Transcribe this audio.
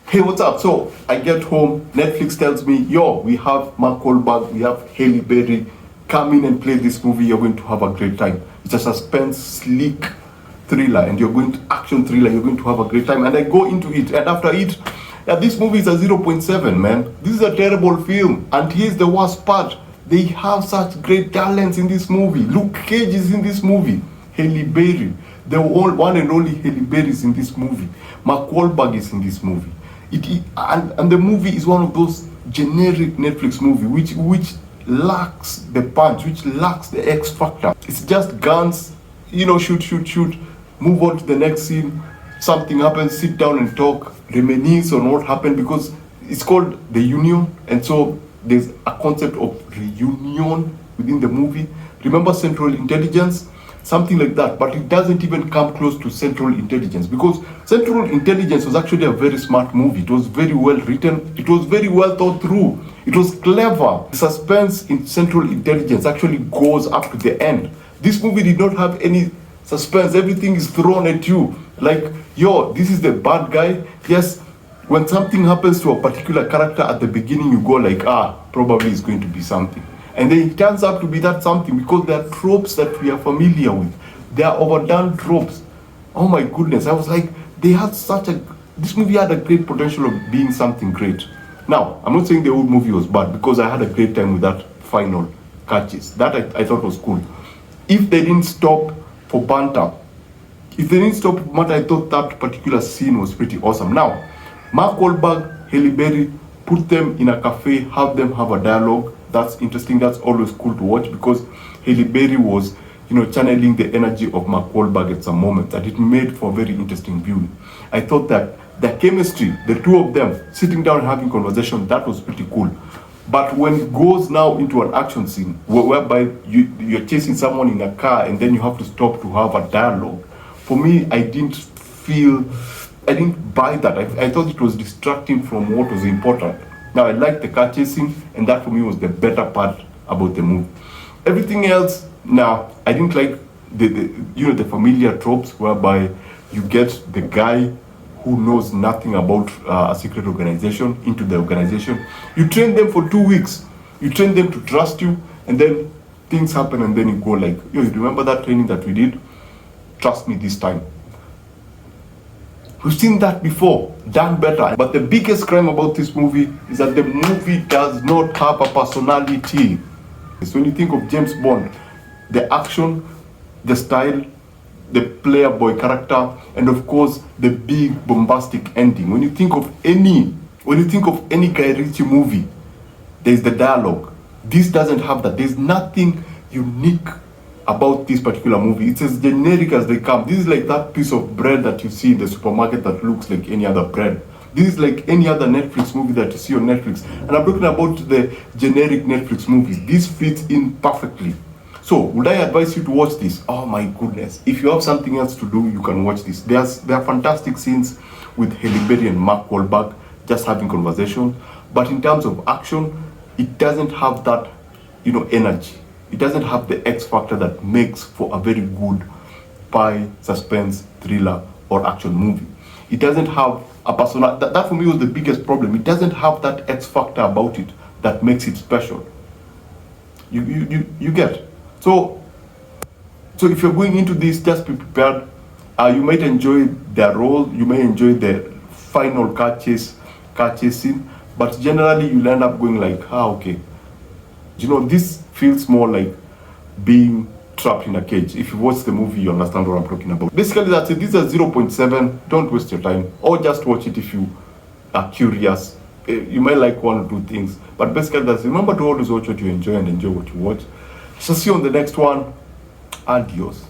Hey, what's up? So I get home, Netflix tells me, yo, we have Mark Wahlberg, we have Halle Berry, come in and play this movie, you're going to have a great time. It's a suspense, sleek thriller, and action thriller, you're going to have a great time. And I go into it, and after it, this movie is a 0.7, man. This is a terrible film, and here's the worst part. They have such great talents in this movie. Luke Cage is in this movie. Halle Berry, the one and only Halle Berry is in this movie. Mark Wahlberg is in this movie. And the movie is one of those generic Netflix movie which lacks the punch, which lacks the X factor. It's just guns, shoot, move on to the next scene. Something happens, sit down and talk, reminisce on what happened, because it's called The Union, and so there's a concept of reunion within the movie. Remember Central Intelligence? Something like that, but it doesn't even come close to Central Intelligence, because Central Intelligence was actually a very smart movie. It was very well written, it was very well thought through, it was clever. The suspense in Central Intelligence actually goes up to the end. This movie did not have any suspense. Everything is thrown at you like, yo, this is the bad guy. Yes, when something happens to a particular character at the beginning, you go like, probably it's going to be something. And then it turns out to be that something, because they are tropes that we are familiar with. They are overdone tropes. Oh my goodness, I was like, this movie had a great potential of being something great. Now, I'm not saying the old movie was bad, because I had a great time with that final catches. That I thought was cool. If they didn't stop for banter, I thought that particular scene was pretty awesome. Now, Mark Wahlberg, Halle Berry, put them in a cafe, have them have a dialogue. That's interesting. That's always cool to watch, because Halle Berry was, channeling the energy of Mark Wahlberg at some moment, that it made for very interesting viewing. I thought that the chemistry, the two of them sitting down and having conversation, that was pretty cool. But when it goes now into an action scene, whereby you're chasing someone in a car and then you have to stop to have a dialogue, for me, I didn't buy that. I thought it was distracting from what was important. Now, I liked the car chasing, and that for me was the better part about the movie. Everything else, I didn't like the familiar tropes whereby you get the guy who knows nothing about a secret organization into the organization. You train them for 2 weeks. You train them to trust you, and then things happen, and then you go like, yo, you remember that training that we did? Trust me this time. We've seen that before, done better. But the biggest crime about this movie is that the movie does not have a personality. So when you think of James Bond, the action, the style, the player boy character, and of course the big bombastic ending. When you think of any Guy Ritchie movie, there's the dialogue. This doesn't have that. There's nothing unique about this particular movie. It's as generic as they come. This is like that piece of bread that you see in the supermarket that looks like any other bread. This is like any other Netflix movie that you see on Netflix. And I'm talking about the generic Netflix movies. This fits in perfectly. So, would I advise you to watch this? Oh my goodness. If you have something else to do, you can watch this. There are fantastic scenes with Halle Berry and Mark Wahlberg just having conversation. But in terms of action, it doesn't have that, energy. It doesn't have the X factor that makes for a very good spy, suspense, thriller, or action movie. It doesn't have a personal. That for me was the biggest problem. It doesn't have that X factor about it that makes it special. You get. So if you're going into this, just be prepared. You might enjoy their role. You may enjoy the final car chase scene, but generally you'll end up going like, okay. This feels more like being trapped in a cage. If you watch the movie, you understand what I'm talking about. Basically, that's it. This is a 0.7. Don't waste your time, or just watch it if you are curious. You might like one or two things, but basically that's it. Remember to always watch what you enjoy and enjoy what you watch. So see you on the next one. Adios.